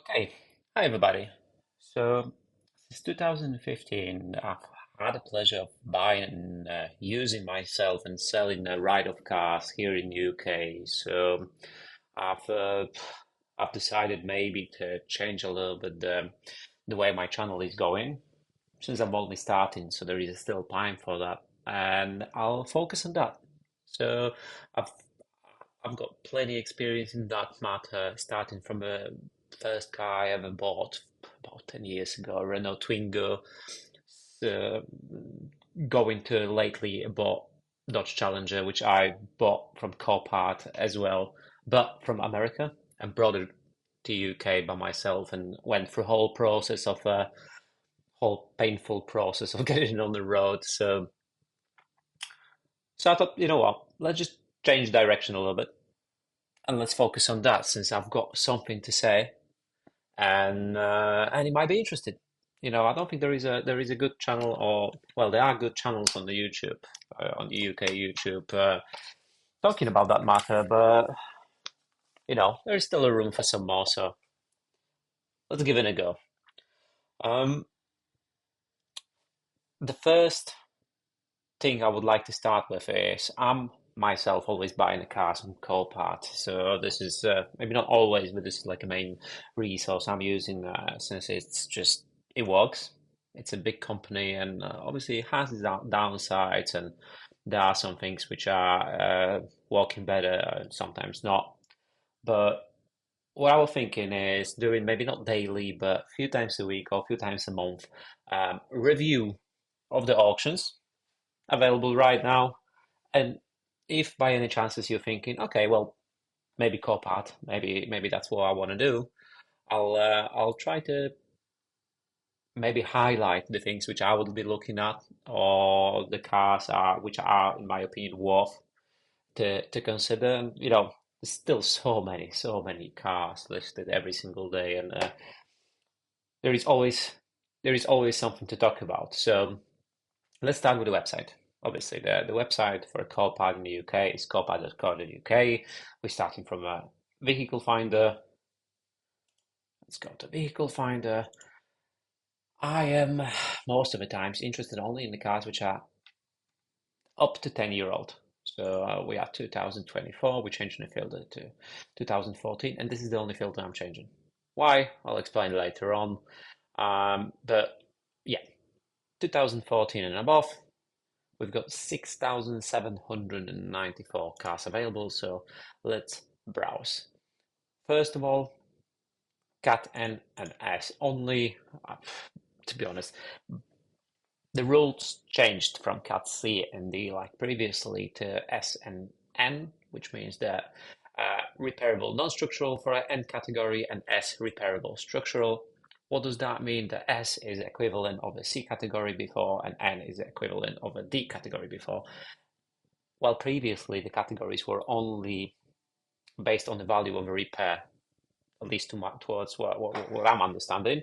Okay, hi everybody. So, since 2015, I've had the pleasure of buying and using myself and selling a ride of cars here in UK. So, I've uh, I've decided maybe to change a little bit the way my channel is going since I'm only starting, so there is still time for that, and I'll focus on that. So, I've I've got plenty experience in that matter, starting from a first car I ever bought about 10 years ago, a Renault Twingo, uh, going to lately bought Dodge Challenger, which I bought from Copart as well, but from America, and brought it to UK by myself and went through whole process of whole painful process of getting on the road. So I thought, you know what, let's just change direction a little bit and let's focus on that since I've got something to say and it might be interested. I don't think there is a good channel, or well, there are good channels on the YouTube, on the UK YouTube, talking about that matter, but there is still a room for some more. So let's give it a go. Um, the first thing I would like to start with is I'm myself always buying a car from Copart. So this is maybe not always, but this is like a main resource I'm using since it works. It's a big company and obviously it has its downsides, and there are some things which are working better, sometimes not. But what I was thinking is doing maybe not daily, but a few times a week or a few times a month, review of the auctions available right now. And if by any chances you're thinking, okay, well, maybe Copart, maybe that's what I want to do, I'll try to maybe highlight the things which I would be looking at, or the cars are which are, in my opinion, worth to consider. And there's still so many cars listed every single day, and there is always there is always something to talk about. So let's start with the website. Obviously, the website for a Copart in the UK is copart.co.uk. We're starting from a vehicle finder. Let's go to vehicle finder. I am most of the times interested only in the cars which are up to 10-year old. So we are 2024. We're changing the filter to 2014, and this is the only filter I'm changing. Why? I'll explain later on. But yeah, 2014 and above. We've got 6,794 cars available, so let's browse. First of all, Cat N and S only. To be honest, the rules changed from Cat C and D like previously to S and N, which means that repairable non-structural for an N category and S repairable structural. What does that mean? The S is equivalent of a C category before, and N is equivalent of a D category before. While previously the categories were only based on the value of a repair, at least towards what I'm understanding.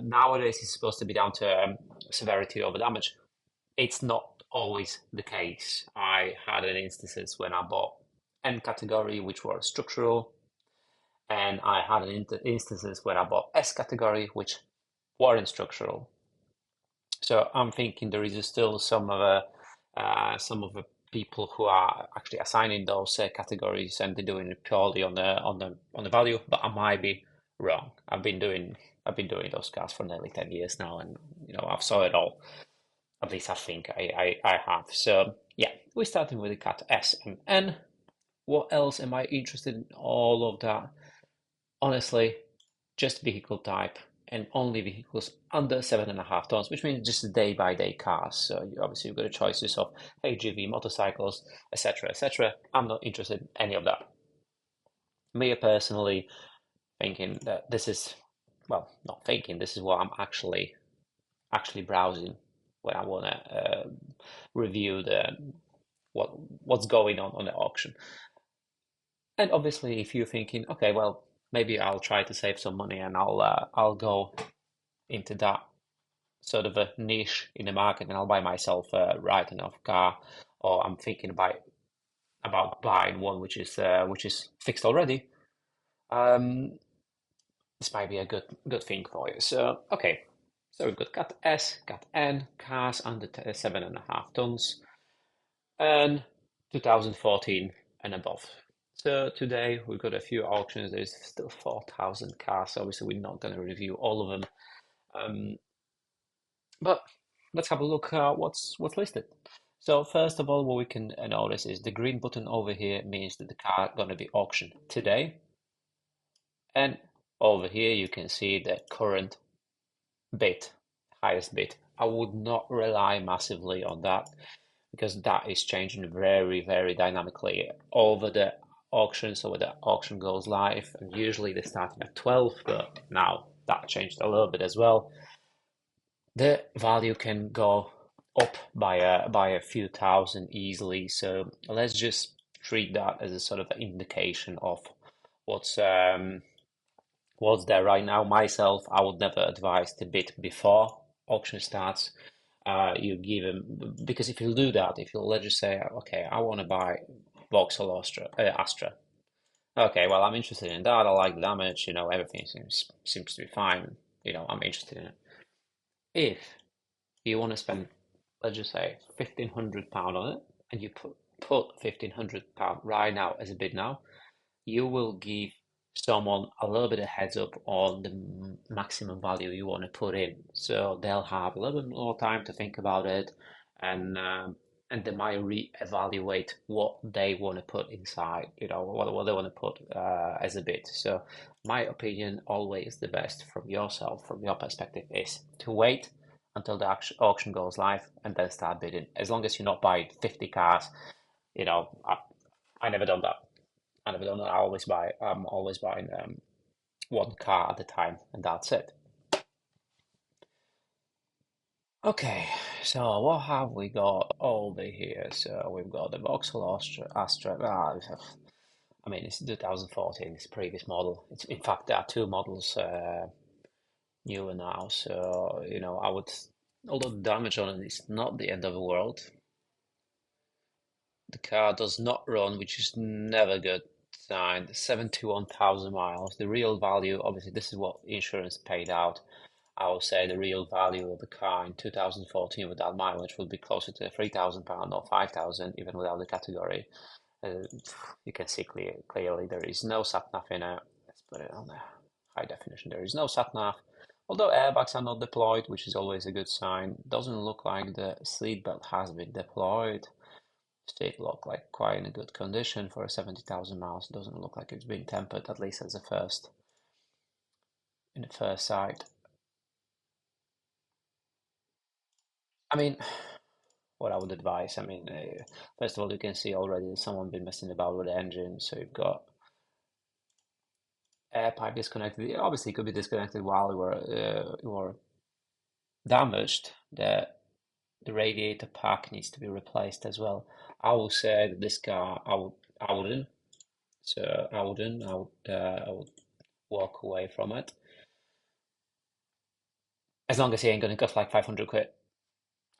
Nowadays it's supposed to be down to severity of the damage. It's not always the case. I had an instances when I bought N category, which were structural, and I had an instances when I bought S category, which weren't structural. So I'm thinking there is still some of the people who are actually assigning those categories, and they're doing it purely on the value. But I might be wrong. I've been doing those cars for nearly 10 years now, and I've saw it all. At least I think I have. So yeah, we're starting with the cat S and N. What else am I interested in? All of that. Honestly, just vehicle type and only vehicles under 7.5 tons, which means just day-by-day cars. So obviously you've got the choices of HGV, motorcycles, etc., etc. I'm not interested in any of that. Me personally, thinking that this is, well, not thinking, this is what I'm actually browsing when I want to review what's going on the auction. And obviously, if you're thinking, okay, well, maybe I'll try to save some money and I'll go into that sort of a niche in the market, and I'll buy myself a right enough car, or I'm thinking about buying one which is fixed already. Um, this might be a good thing for you. So okay, so we've got cat S, cat N, cars under 7.5 tons, and 2014 and above. So today we've got a few auctions. There's still 4,000 cars. Obviously, we're not going to review all of them, um, but let's have a look what's listed. So first of all, what we can notice is the green button over here means that the car going to be auctioned today, and over here you can see the current bid, highest bid. I would not rely massively on that because that is changing very dynamically over the auction. So when the auction goes live, and usually they're starting at 12, but now that changed a little bit as well. The value can go up by a few thousand easily. So let's just treat that as a sort of an indication of what's um, what's there right now. Myself, I would never advise to bid before auction starts. You give them, because if you do that, if you let's just say, okay, I want to buy Vauxhall Astra. Okay, well, I'm interested in that. I like the damage. Everything seems to be fine. I'm interested in it. If you want to spend, let's just say, £1,500 on it, and you put £1,500 right now as a bid now, you will give someone a little bit of heads up on the maximum value you want to put in. So they'll have a little bit more time to think about it, and they might re-evaluate what they want to put inside, what they want to put as a bid. So my opinion, always the best from yourself, from your perspective, is to wait until the auction goes live and then start bidding. As long as you're not buying 50 cars, I never done that. I never done that. I'm always buying one car at a time, and that's it. Okay, so what have we got over here? So we've got the Vauxhall Astra. I mean, it's 2014, it's a previous model. In fact, there are two models newer now. So, although the damage on it is not the end of the world, the car does not run, which is never good sign. 71,000 miles. The real value, obviously, this is what insurance paid out. I would say the real value of the car in 2014 with that mileage would be closer to £3,000 or 5,000, even without the category. Uh, you can see clearly there is no sat nav in it. Let's put it on the high definition. There is no sat nav. Although airbags are not deployed, which is always a good sign, doesn't look like the seat belt has been deployed. Still look like quite in a good condition for a 70,000 miles. Doesn't look like it's been tempered, at least as in the first sight. I mean, what I would advise, first of all, you can see already someone been messing about with the engine. So you've got air pipe disconnected. Obviously, it could be disconnected while you were damaged. The radiator pack needs to be replaced as well. I will say that this car, I wouldn't. So I wouldn't. I would walk away from it. As long as he ain't gonna cost like 500 quid,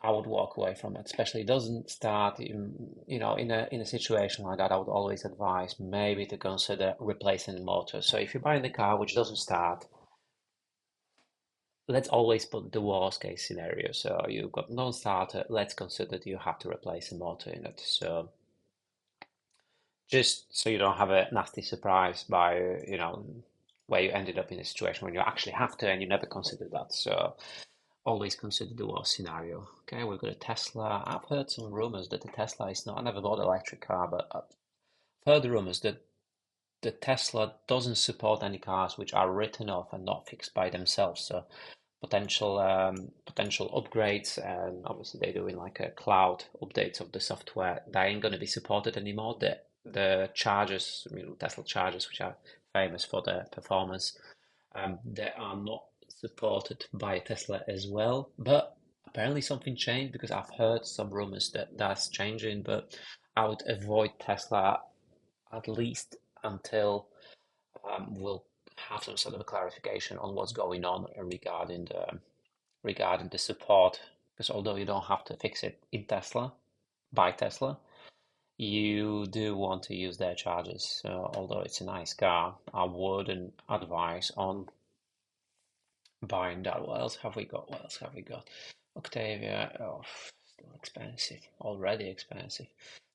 I would walk away from it. Especially it doesn't start in a situation like that. I would always advise maybe to consider replacing the motor. So if you're buying the car which doesn't start, let's always put the worst case scenario. So you've got non-starter. Let's consider that you have to replace the motor in it. So just so you don't have a nasty surprise by where you ended up in a situation when you actually have to and you never considered that. So always consider the worst scenario. Okay, we've got a Tesla. I've heard some rumors that the Tesla is not. I never bought an electric car, but I've heard the rumors that the Tesla doesn't support any cars which are written off and not fixed by themselves. So potential upgrades, and obviously they're doing like a cloud updates of the software. They ain't gonna be supported anymore. The chargers, Tesla chargers, which are famous for their performance, they are not supported by Tesla as well. But apparently something changed because I've heard some rumors that that's changing. But I would avoid Tesla at least until we'll have some sort of a clarification on what's going on regarding the support. Because although you don't have to fix it in Tesla by Tesla, you do want to use their chargers. So although it's a nice car, I wouldn't advise on buying that. What else have we got? What else have we got? Octavia, oh, still expensive, already expensive.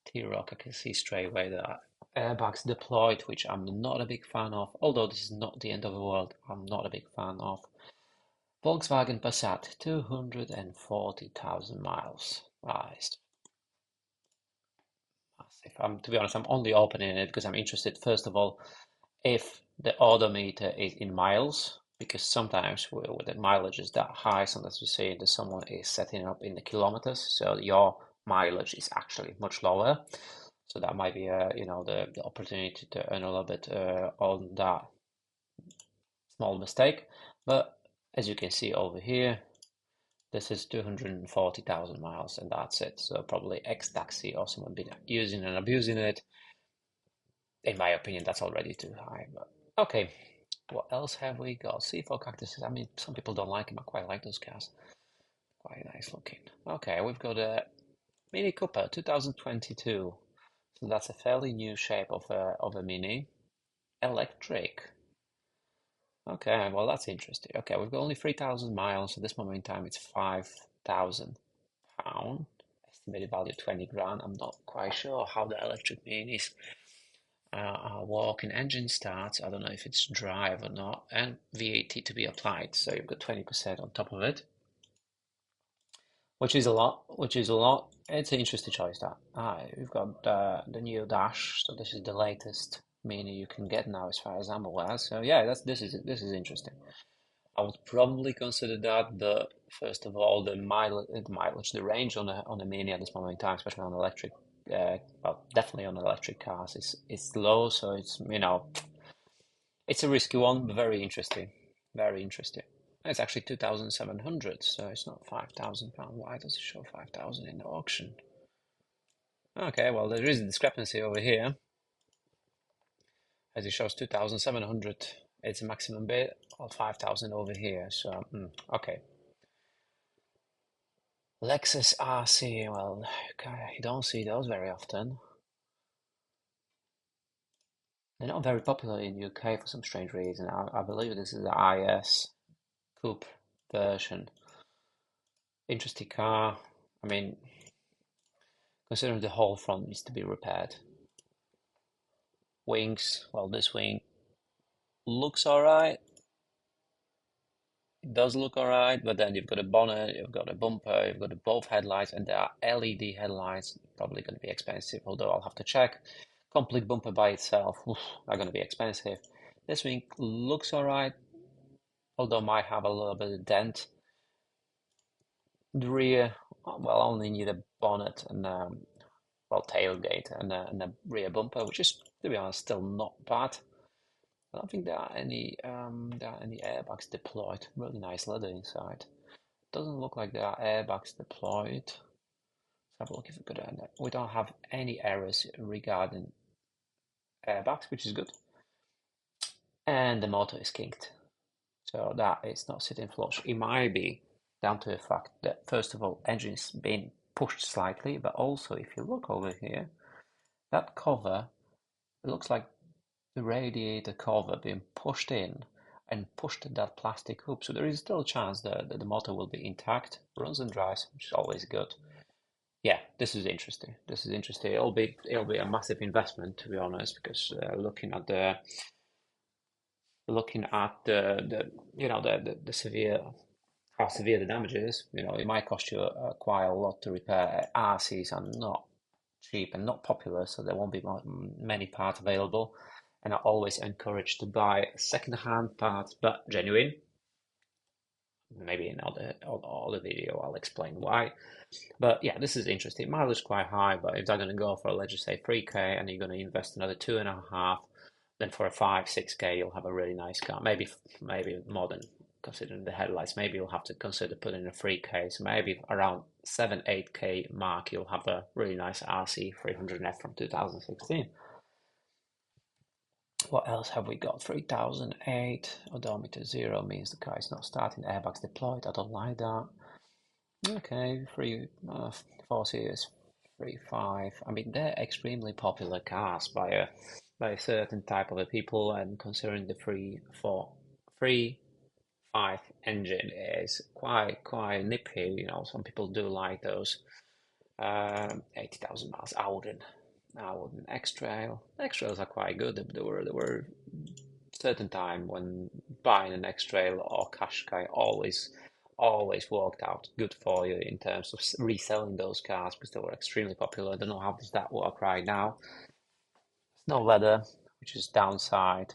T-Rock, I can see straight away that airbags deployed, which I'm not a big fan of, although this is not the end of the world. I'm not a big fan of. Volkswagen Passat, 240,000 miles. Ah, it's massive. To be honest, I'm only opening it because I'm interested, first of all, if the odometer is in miles, because sometimes with the mileage is that high, sometimes we see that someone is setting up in the kilometers, so your mileage is actually much lower. So that might be the opportunity to earn a little bit on that small mistake. But as you can see over here, this is 240,000 miles and that's it. So probably ex-taxi or someone been using and abusing it. In my opinion, that's already too high. But okay, what else have we got? C4 cactuses. I mean, some people don't like them. I quite like those cars. Quite nice looking. Okay, we've got a Mini Cooper 2022. So that's a fairly new shape of a Mini. Electric. Okay, well that's interesting. Okay, we've got only 3,000 miles. At this moment in time, it's £5,000. Estimated value 20 grand. I'm not quite sure how the electric Minis are working. Engine starts. I don't know if it's drive or not. And VAT to be applied. So you've got 20% on top of it, which is a lot. Which is a lot. It's an interesting choice that. We've got the new Dash. So this is the latest Mini you can get now, as far as I'm aware. So yeah, this is interesting. I would probably consider that, but first of all, the range on a Mini at this moment in time, especially on electric, well, definitely on electric cars, is low. So it's a risky one, but very interesting, very interesting. It's actually 2,700, so it's not £5,000. Why does it show 5,000 in the auction? Okay, well, there is a discrepancy over here, as it shows 2,700. It's a maximum bid of 5,000 over here. So okay. Lexus RC, well, you don't see those very often. They're not very popular in UK for some strange reason. I believe this is the IS coupe version. Interesting car. I mean, considering the whole front needs to be repaired. Wings, well, this wing looks alright. It does look alright, but then you've got a bonnet, you've got a bumper, you've got both headlights, and they are LED headlights. Probably going to be expensive, although I'll have to check. Complete bumper by itself, oof, are going to be expensive. This wing looks alright, although might have a little bit of dent. The rear, well, only need a bonnet and well, tailgate and a rear bumper, which is, to be honest, still not bad. I don't think there are any airbags deployed. Really nice leather inside. Doesn't look like there are airbags deployed. Let's have a look if we could end it. We don't have any errors regarding airbags, which is good. And the motor is kinked. So that is not sitting flush. It might be down to the fact that, first of all, engine's been pushed slightly, but also if you look over here, that cover, it looks like the radiator cover being pushed in and pushed that plastic hoop. So there is still a chance that the motor will be intact, runs and drives, which is always good. Yeah, this is interesting. This is interesting. It'll be a massive investment, to be honest, because looking at the the severe how severe the damage is. It might cost you quite a lot to repair. RCs are not cheap and not popular, so there won't be many parts available. And I always encourage to buy second-hand parts, but genuine. Maybe in other video I'll explain why. But yeah, this is interesting. Mileage quite high, but if they're going to go for, let's just say, 3K, and you're going to invest another 2.5, then for a 5-6K you'll have a really nice car. Maybe more than, considering the headlights. Maybe you'll have to consider putting a 3K. So maybe around 7-8K mark you'll have a really nice RC 300F from 2016. What else have we got? 3008 odometer 0 means the car is not starting. Airbags deployed. I don't like that. Okay, 4 Series 3.5. I mean, they're extremely popular cars by a certain type of people, and considering the 3.5 1.5 engine is quite nippy. Some people do like those 80,000 miles. I wouldn't. X-Trail. X-Trails are quite good. There were certain time when buying an X-Trail or Qashqai always worked out good for you in terms of reselling those cars because they were extremely popular. I don't know how does that work right now. No leather, which is downside.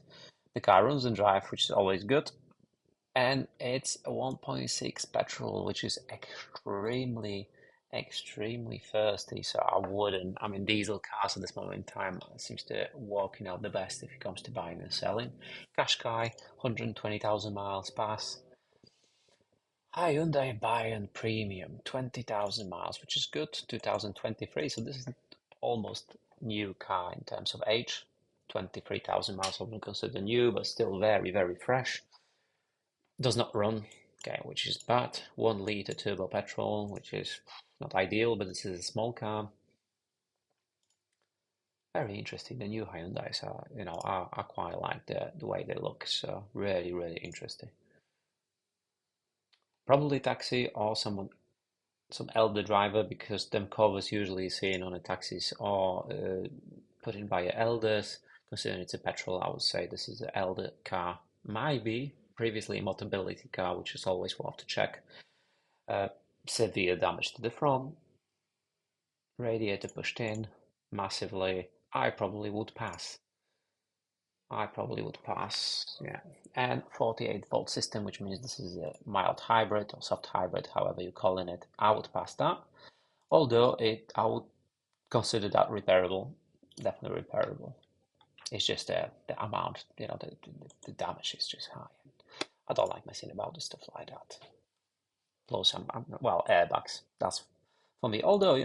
The car runs and drive, which is always good. And it's a 1.6 petrol, which is extremely thirsty. So I wouldn't. I mean, diesel cars at this moment in time seems to working out the best if it comes to buying and selling. Qashqai, 120,000 miles pass. Hyundai Bayon Premium, 20,000 miles, which is good, 2023. So this is almost new car in terms of age. 23,000 miles, I wouldn't consider new, but still very fresh. Does not run, okay, which is bad. 1 liter turbo petrol, which is not ideal, but this is a small car. Very interesting. The new Hyundais are, I quite like the way they look. So really interesting. Probably taxi or some elder driver because them covers usually seen on the taxis or put in by elders. Considering it's a petrol, I would say this is an elder car. Might be previously a mobility car, which is always worth to check. Uh, Severe damage to the front, radiator pushed in massively. I probably would pass, yeah. And 48-volt system, which means this is a mild hybrid or soft hybrid, however you're calling it. I would pass that. Although I would consider that repairable, definitely repairable. It's just the amount, the damage is just high. I don't like messing about with stuff like that. Plus, well, airbags. That's for me. Although,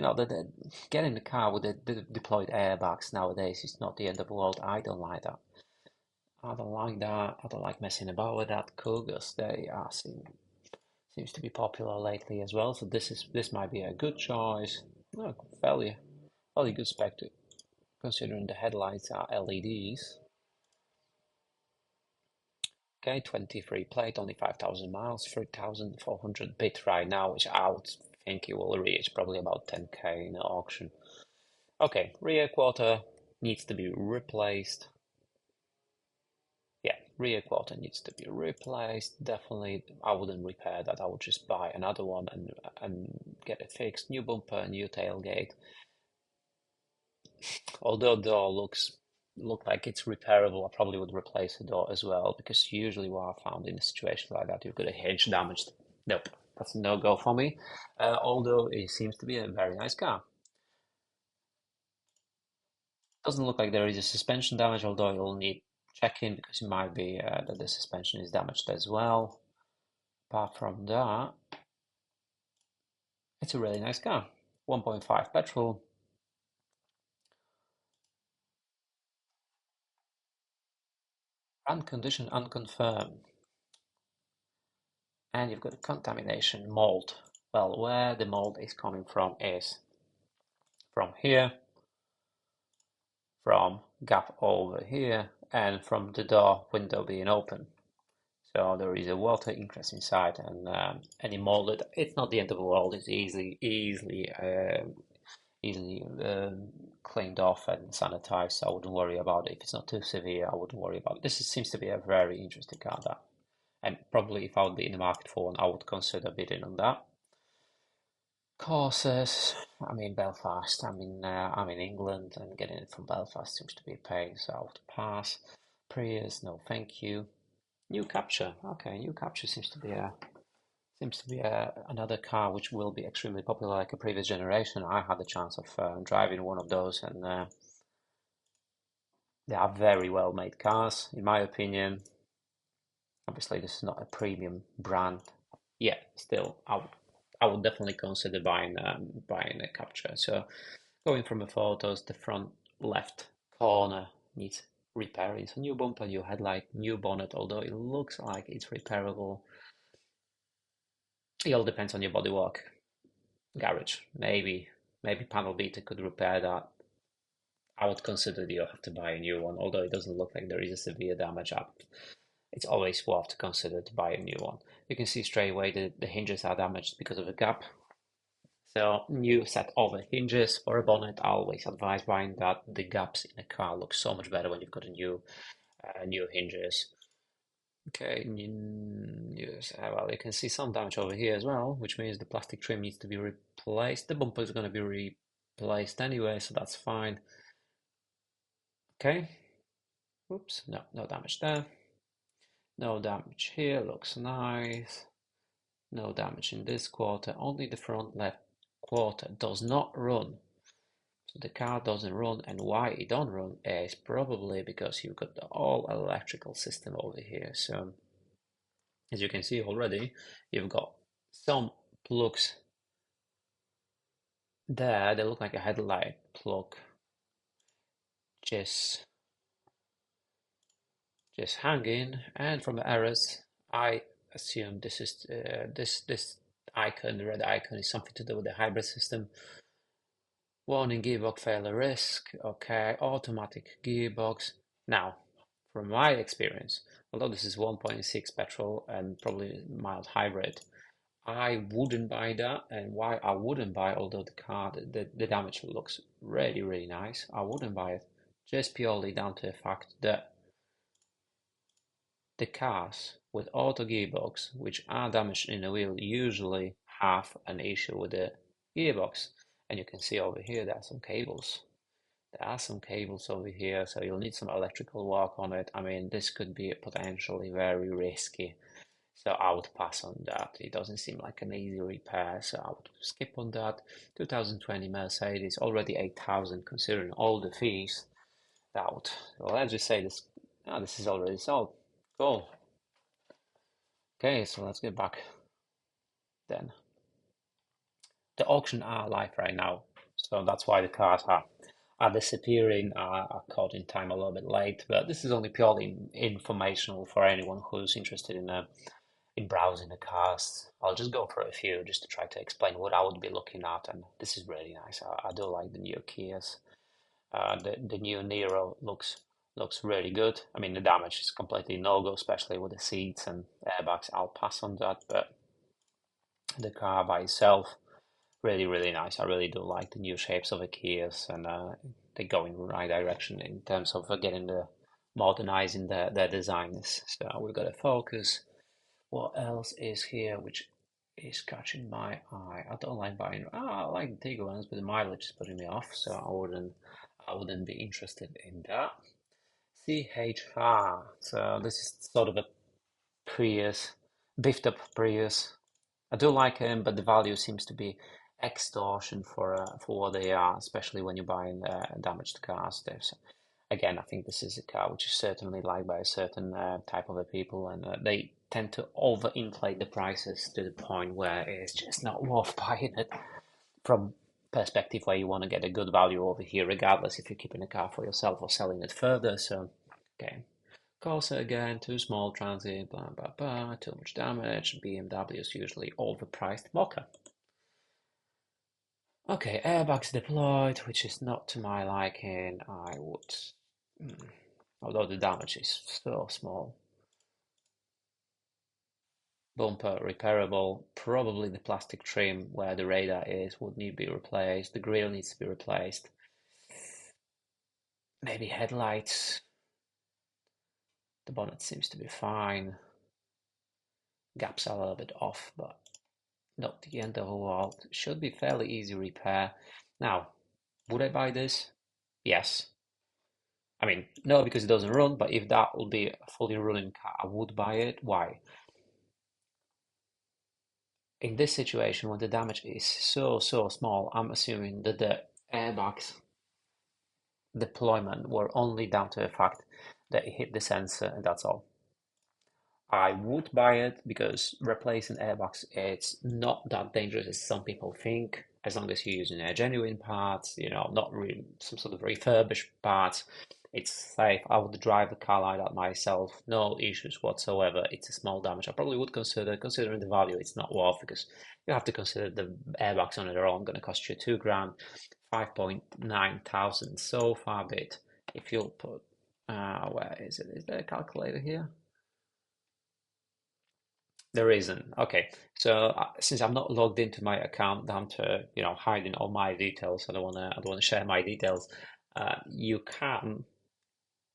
getting the car with the deployed airbags nowadays is not the end of the world. I don't like that. I don't like that. I don't like messing about with that. Cougars, they are seems to be popular lately as well. So this might be a good choice. No, fairly good spec too, considering the headlights are LEDs. Okay, 23 plate, only 5,000 miles, 3,400 bit right now, which I would think it will reach probably about 10k in the auction. Okay, rear quarter needs to be replaced. Yeah, rear quarter needs to be replaced. Definitely, I wouldn't repair that. I would just buy another one and get it fixed. New bumper, new tailgate. Although door look like it's repairable, I probably would replace the door as well because usually what I found in a situation like that, you've got a hinge damaged. Nope, that's a no-go for me. Although it seems to be a very nice car. Doesn't look like there is a suspension damage, although you'll need checking because it might be that the suspension is damaged as well. Apart from that, it's a really nice car. 1.5 petrol. Run condition unconfirmed. And you've got a contamination mold. Well, where the mold is coming from is from here, from gap over here, and from the door window being open. So there is a water ingress inside, and any mold. It's not the end of the world. It's easily cleaned off and sanitized. So I wouldn't worry about it. If it's not too severe, I wouldn't worry about it. This seems to be a very interesting car. That, and probably if I would be in the market for one, I would consider bidding on that. Courses, I'm in Belfast. I'm in England, and getting it from Belfast seems to be a pain, so I would pass. Prius, no, thank you. New Capture, okay. New Capture seems to be another car which will be extremely popular, like a previous generation. I had the chance of driving one of those, and they are very well made cars, in my opinion. Obviously, this is not a premium brand. Yeah, still, I would definitely consider buying a Capture. So going from the photos, the front left corner needs repairing. So new bumper, new headlight, new bonnet, although it looks like it's repairable. It all depends on your bodywork. Garage, maybe panel beater could repair that. I would consider you'll have to buy a new one, although it doesn't look like there is a severe damage up. it's always worth to consider to buy a new one. You can see straight away that the hinges are damaged because of a gap. So new set of hinges for a bonnet, I always advise buying that. The gaps in a car look so much better when you've got a new hinges. Okay, yes, well, you can see some damage over here as well, which means the plastic trim needs to be replaced. The bumper is going to be replaced anyway, so that's fine. Okay, oops, no damage there. No damage here, looks nice. No damage in this quarter, only the front left quarter does not run. So the car doesn't run, and why it don't run is probably because you've got the all electrical system over here. So as you can see already, you've got some plugs there. They look like a headlight plug, just just hanging. And from the arrows, I assume this is this icon, the red icon, is something to do with the hybrid system. Warning gearbox failure risk. Okay, automatic gearbox. Now, from my experience, although this is 1.6 petrol and probably mild hybrid, I wouldn't buy that. And why I wouldn't buy, although the car, the damage looks really, really nice, I wouldn't buy it just purely down to the fact that the cars with auto gearbox, which are damaged in the wheel, usually have an issue with the gearbox. And you can see over here there are some cables. There are some cables over here, so you'll need some electrical work on it. I mean, this could be potentially very risky. So I would pass on that. It doesn't seem like an easy repair, so I would skip on that. 2020 Mercedes, already 8,000 considering all the fees. Out. Well, let's just say this. Ah, this is already sold. Cool. Okay, so let's get back then. The auction are live right now, so that's why the cars are disappearing, are caught in time a little bit late. But this is only purely informational for anyone who's interested in browsing the cars. I'll just go for a few just to try to explain what I would be looking at, and this is really nice. I do like the new Kias. The new Nero looks really good. I mean, the damage is completely no-go, especially with the seats and airbags. I'll pass on that, but the car by itself, really, really nice. I really do like the new shapes of the Kias, and they go in the right direction in terms of getting the modernizing their designs. So we've got a Focus. What else is here which is catching my eye? I don't like buying. I like the Tiguan's, but the mileage is putting me off, so I wouldn't be interested in that. CHR. So this is sort of a Prius, beefed up Prius. I do like him, but the value seems to be extortion for what they are, especially when you're buying damaged cars. There's, again, I think this is a car which is certainly liked by a certain type of people, and they tend to overinflate the prices to the point where it's just not worth buying it from perspective where you want to get a good value over here, regardless if you're keeping a car for yourself or selling it further. So, okay. Corsa again, too small, transit, blah blah blah, too much damage. BMW is usually overpriced. Mocha. Okay, airbags deployed, which is not to my liking. I would, although the damage is so small. Bumper repairable. Probably the plastic trim where the radar is would need to be replaced. The grille needs to be replaced. Maybe headlights. The bonnet seems to be fine. Gaps are a little bit off, but not the end of the world. Should be fairly easy repair. Now, would I buy this? Yes. I mean, no, because it doesn't run, but if that will be a fully running car, I would buy it. Why? In this situation, when the damage is so small, I'm assuming that the airbags deployment were only down to the fact that it hit the sensor, and that's all. I would buy it because replacing airbags, it's not that dangerous as some people think, as long as you're using genuine parts, not really some sort of refurbished parts. It's safe. I would drive the car like that myself, no issues whatsoever. It's a small damage. I probably would considering the value, it's not worth because you have to consider the airbags on their own going to cost you 2 grand, 5.9 thousand so far bit. If you'll put, where is it? Is there a calculator here? There isn't. Okay. So since I'm not logged into my account down to, hiding all my details, I don't wanna share my details. You can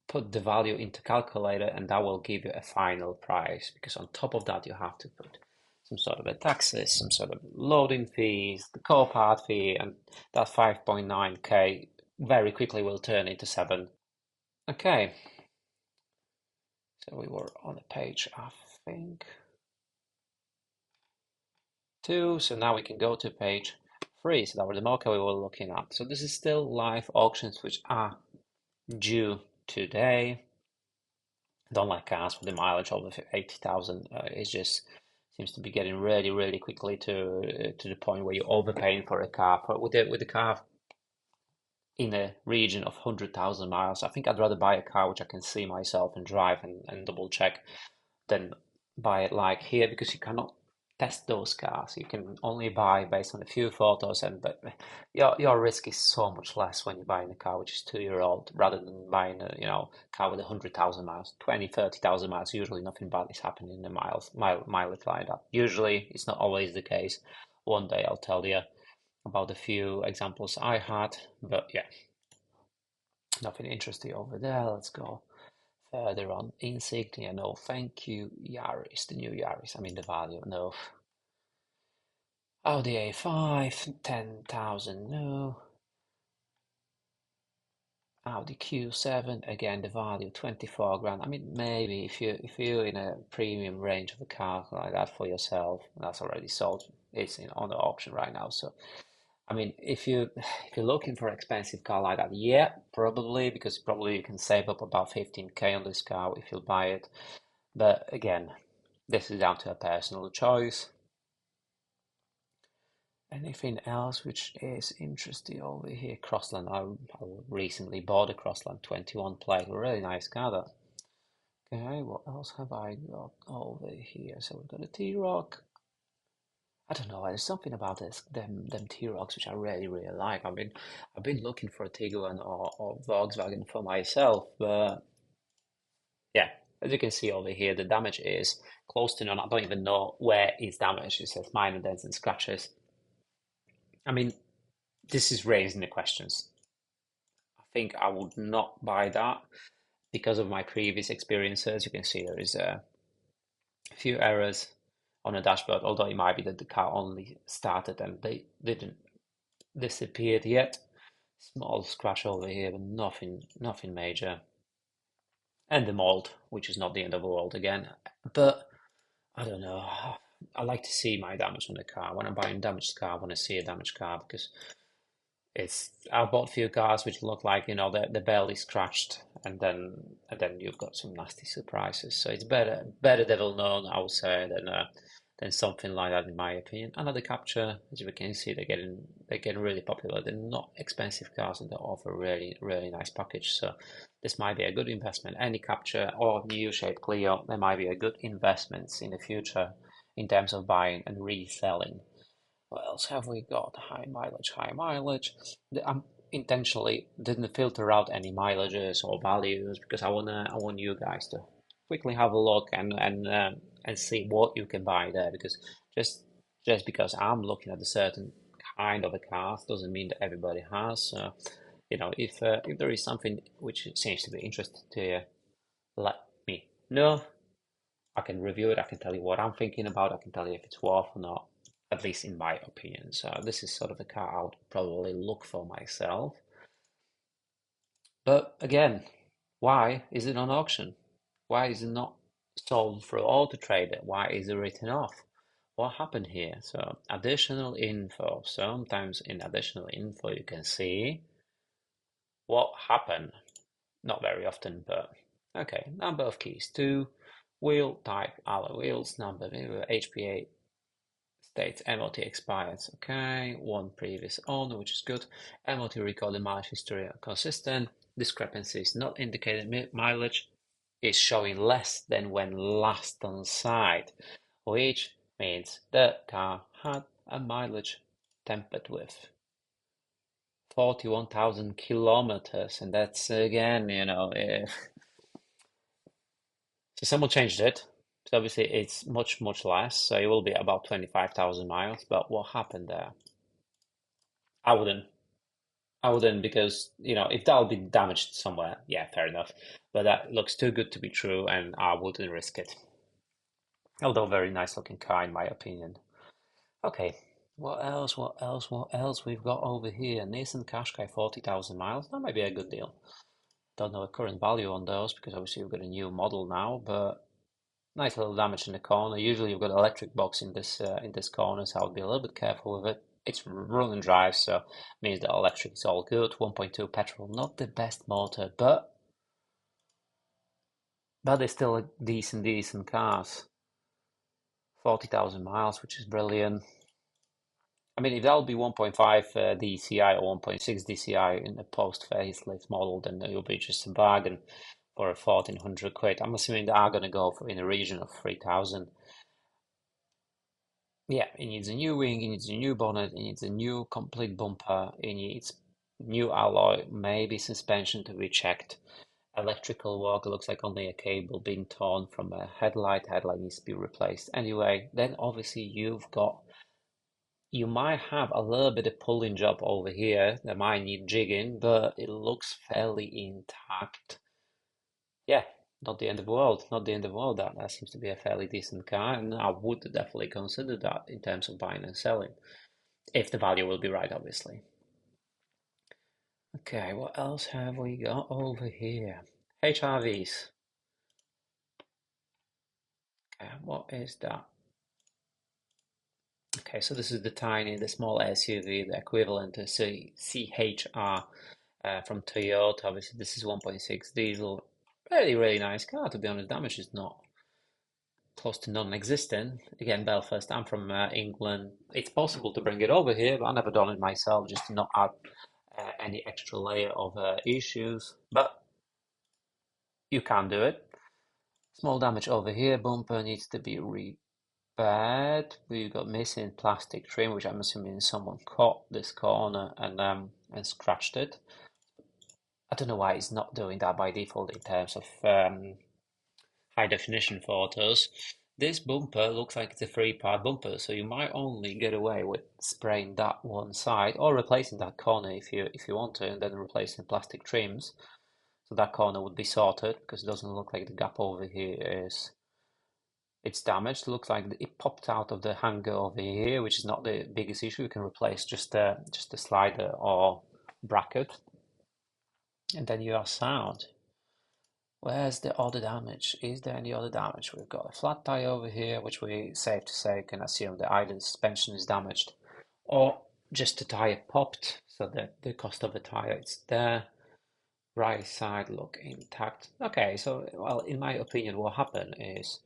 put the value into calculator and that will give you a final price because on top of that you have to put some sort of a taxes, some sort of loading fees, the Copart fee, and that 5.9k very quickly will turn into 7. Okay, so we were on the page, I think, 2, so now we can go to page 3, so that was the marker we were looking at. So this is still live auctions which are due today. Don't like cars with the mileage over 80,000. It just seems to be getting really, really quickly to the point where you're overpaying for a car. But with a car in a region of 100,000 miles, I think I'd rather buy a car which I can see myself and drive and double check than buy it like here because you cannot test those cars. You can only buy based on a few photos, and but your risk is so much less when you're buying a car which is 2 year old rather than buying a car with 100,000 miles, 20, 30,000 miles. Usually nothing bad is happening in the mileage like that. Usually it's not always the case. One day I'll tell you about a few examples I had, but yeah, nothing interesting over there. Let's go further on. Insignia, no, thank you. Yaris, the new Yaris. I mean the value, no. Audi A5, 10,000, no. Audi Q7, again the value 24 grand. I mean maybe if you're in a premium range of a car like that for yourself, that's already sold. It's on the auction right now. So I mean if you're looking for an expensive car like that, yeah, probably because probably you can save up about 15k on this car if you buy it. But again, this is down to a personal choice. Anything else which is interesting over here? Crossland. I recently bought a Crossland 21 plate. A really nice car that. Okay, what else have I got over here? So we've got a T-Roc. I don't know. There's something about them T-Rocs which I really really like. I've been looking for a Tiguan or Volkswagen for myself, but yeah, as you can see over here, the damage is close to none. I don't even know where it's damaged. It says minor dents and scratches. I mean, this is raising the questions. I think I would not buy that because of my previous experiences. You can see there is a few errors on the dashboard, although it might be that the car only started and they didn't disappeared yet. Small scratch over here, but nothing major. And the mold, which is not the end of the world again. But I don't know. I like to see my damage on the car. When I'm buying a damaged car, I want to see a damaged car because I bought a few cars which look like they're barely scratched, and then you've got some nasty surprises. So it's better devil known, I would say, than something like that in my opinion. Another capture, as you can see, they're getting really popular. They're not expensive cars and they offer really really nice package. So this might be a good investment. Any capture or new shape Clio, they might be a good investments in the future in terms of buying and reselling. What else have we got? High mileage, high mileage. I intentionally didn't filter out any mileages or values because I want you guys to quickly have a look and see what you can buy there because just just because I'm looking at a certain kind of a car doesn't mean that everybody has. So, if there is something which seems to be interesting to you, let me know. I can review it. I can tell you what I'm thinking about. I can tell you if it's worth or not, at least in my opinion. So this is sort of a car I would probably look for myself. But again, why is it on auction? Why is it not sold through Auto Trader? Why is it written off? What happened here? So additional info. Sometimes in additional info you can see what happened. Not very often, but okay. Number of keys, 2. Wheel type, alloy wheels. Number, HPA states MOT expires. Okay, 1 previous owner, which is good. MOT recorded mileage history are consistent. Discrepancies not indicated. Mileage is showing less than when last on site, which means the car had a mileage tempered with 41,000 kilometers, and that's again, so someone changed it. So obviously it's much less, so it will be about 25,000 miles. But what happened there? I wouldn't. I wouldn't because, if that'll be damaged somewhere, yeah, fair enough. But that looks too good to be true, and I wouldn't risk it. Although very nice looking car in my opinion. Okay, what else? What else? What else we've got over here? Nissan Qashqai 40,000 miles. That might be a good deal. Don't know the current value on those because obviously we've got a new model now, but nice little damage in the corner. Usually you've got an electric box in this corner, so I'll be a little bit careful with it. It's run and drive, so means that electric is all good. 1.2 petrol, not the best motor, but it's still a decent cars. 40,000 miles, which is brilliant. I mean, if that'll be 1.5 DCI or 1.6 DCI in the post facelift model, then it'll be just a bargain for a 1400 quid. I'm assuming they are going to go for in the region of 3000. Yeah, it needs a new wing, it needs a new bonnet, it needs a new complete bumper, it needs new alloy, maybe suspension to be checked. Electrical work looks like only a cable being torn from a headlight. Headlight needs to be replaced. Anyway, then obviously you might have a little bit of pulling job over here that might need jigging, but it looks fairly intact. Yeah, not the end of the world. Not the end of the world. That seems to be a fairly decent car, and I would definitely consider that in terms of buying and selling, if the value will be right, obviously. Okay, what else have we got over here? HRVs. Okay, what is that? Okay, so this is the small SUV, the equivalent to CHR from Toyota. Obviously, this is 1.6 diesel. Really nice car, to be honest. Damage is not close to non-existent. Again, Belfast, I'm from England. It's possible to bring it over here, but I've never done it myself just to not add any extra layer of issues. But you can do it. Small damage over here. Bumper needs to be repaired. We've got missing plastic trim, which I'm assuming someone caught this corner and scratched it. I don't know why it's not doing that by default in terms of high definition photos. This bumper looks like it's a three-part bumper, so you might only get away with spraying that one side or replacing that corner if you want to, and then replacing plastic trims. So that corner would be sorted because it doesn't look like the gap over here is it's damaged. It looks like it popped out of the hanger over here, which is not the biggest issue. You can replace just a slider or bracket, and then you are sound. Where's the other damage? Is there any other damage? We've got a flat tire over here, which we safe to say can assume that either the suspension is damaged or just the tire popped, so that the cost of the tire is there. Right side look intact. Okay, so well, in my opinion, what happened is,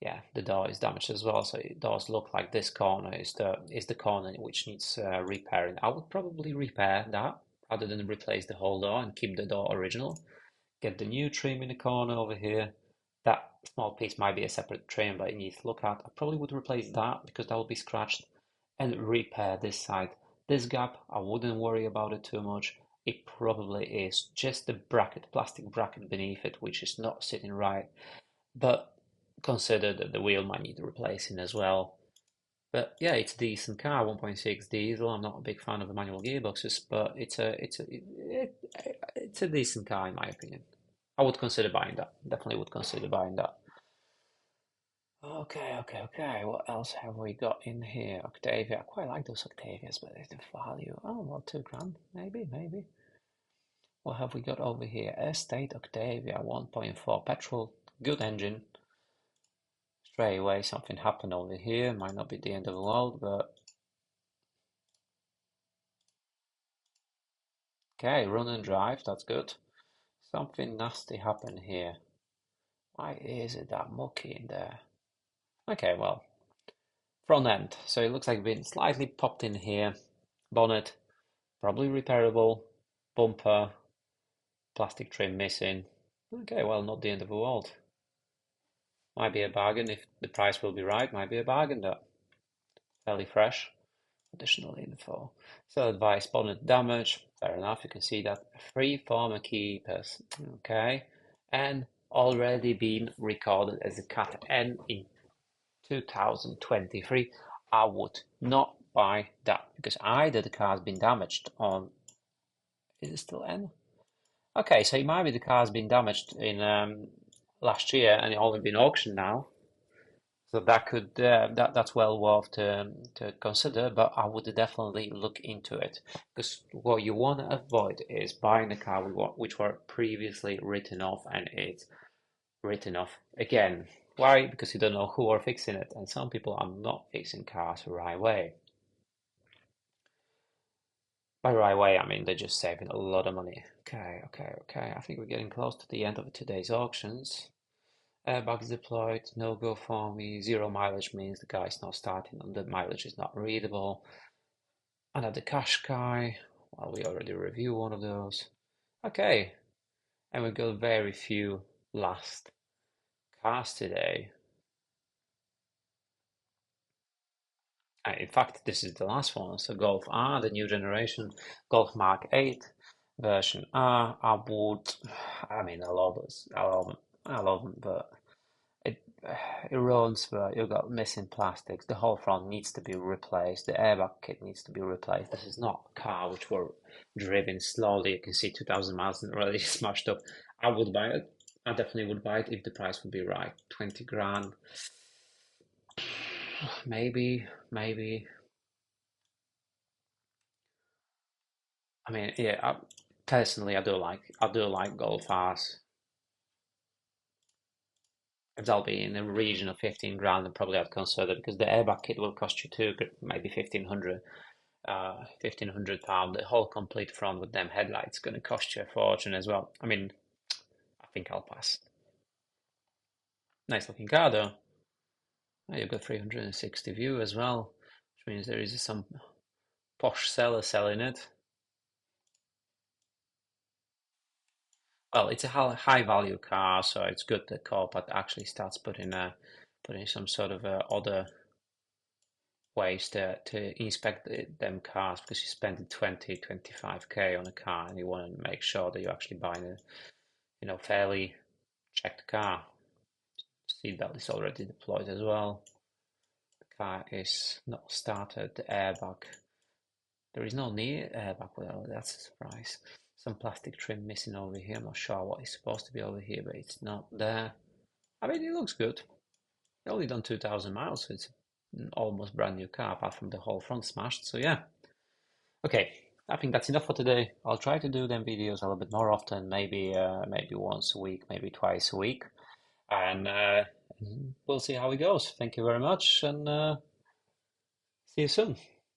yeah, the door is damaged as well. So it does look like this corner is the corner which needs repairing. I would probably repair that rather than replace the whole door and keep the door original. Get the new trim in the corner over here. That small piece might be a separate trim, but it needs to look at. I probably would replace that because that will be scratched and repair this side. This gap, I wouldn't worry about it too much. It probably is just the bracket, plastic bracket beneath it, which is not sitting right. But consider that the wheel might need replacing as well. But yeah, it's a decent car, 1.6 diesel. I'm not a big fan of the manual gearboxes, but it's a decent car in my opinion. I would consider buying that. Definitely would consider buying that. Okay. What else have we got in here? Octavia. I quite like those Octavias, but the value. Oh, well, 2 grand, maybe. What have we got over here? Estate Octavia, 1.4 petrol, good engine. Straight away, something happened over here. Might not be the end of the world, but okay, run and drive. That's good. Something nasty happened here. Why is it that mucky in there? Okay, well, front end. So it looks like it's been slightly popped in here. Bonnet, probably repairable. Bumper, plastic trim missing. Okay, well, not the end of the world. Might be a bargain if the price will be right. Might be a bargain though. Fairly fresh. Additional info. So advice, bonnet damage. Fair enough. You can see that free former keepers. Okay, and already been recorded as a cat N in 2023, I would not buy that because either the car's been damaged on, is it still N? Okay, so it might be the car's been damaged in last year and it only been auctioned now. So that could that's well worth to consider, but I would definitely look into it because what you want to avoid is buying a car which were previously written off and it's written off again. Why? Because you don't know who are fixing it, and some people are not fixing cars the right way. By right way, I mean they're just saving a lot of money. Okay, okay, okay. I think we're getting close to the end of today's auctions. Airbags deployed, no go for me. Zero mileage means the guy's not starting and the mileage is not readable. Another cash guy. Well, we already reviewed one of those. Okay, and we've got very few last cars today. In fact, this is the last one. So Golf R, the new generation, Golf Mark 8 version R. I mean, I love them, but it it runs. But you've got missing plastics. The whole front needs to be replaced. The airbag kit needs to be replaced. This is not a car which were driven slowly. You can see 2,000 miles and already smashed up. I would buy it. I definitely would buy it if the price would be right. 20 grand, maybe, maybe. I mean, yeah. Personally, I do like Golf R's. If they'll be in the region of 15 grand, then probably I'd consider because the airbag kit will cost you maybe 1,500, 1,500 pound. The whole complete front with them headlights going to cost you a fortune as well. I mean, I think I'll pass. Nice looking car though. Oh, you've got 360 view as well, which means there is some posh seller selling it. Well, it's a high value car, so it's good that Copart actually starts putting some sort of other ways to inspect them cars because you spend 20-25k on a car and you want to make sure that you're actually buying a fairly checked car. Seatbelt is already deployed as well. The car is not started. The airbag, there is no near airbag. Well, that's a surprise. Some plastic trim missing over here. I'm not sure what is supposed to be over here, but it's not there. I mean, it looks good. It only done 2,000 miles, so it's an almost brand new car apart from the whole front smashed. So yeah. Okay, I think that's enough for today. I'll try to do them videos a little bit more often, maybe once a week, maybe twice a week, and we'll see how it goes. Thank you very much, and see you soon.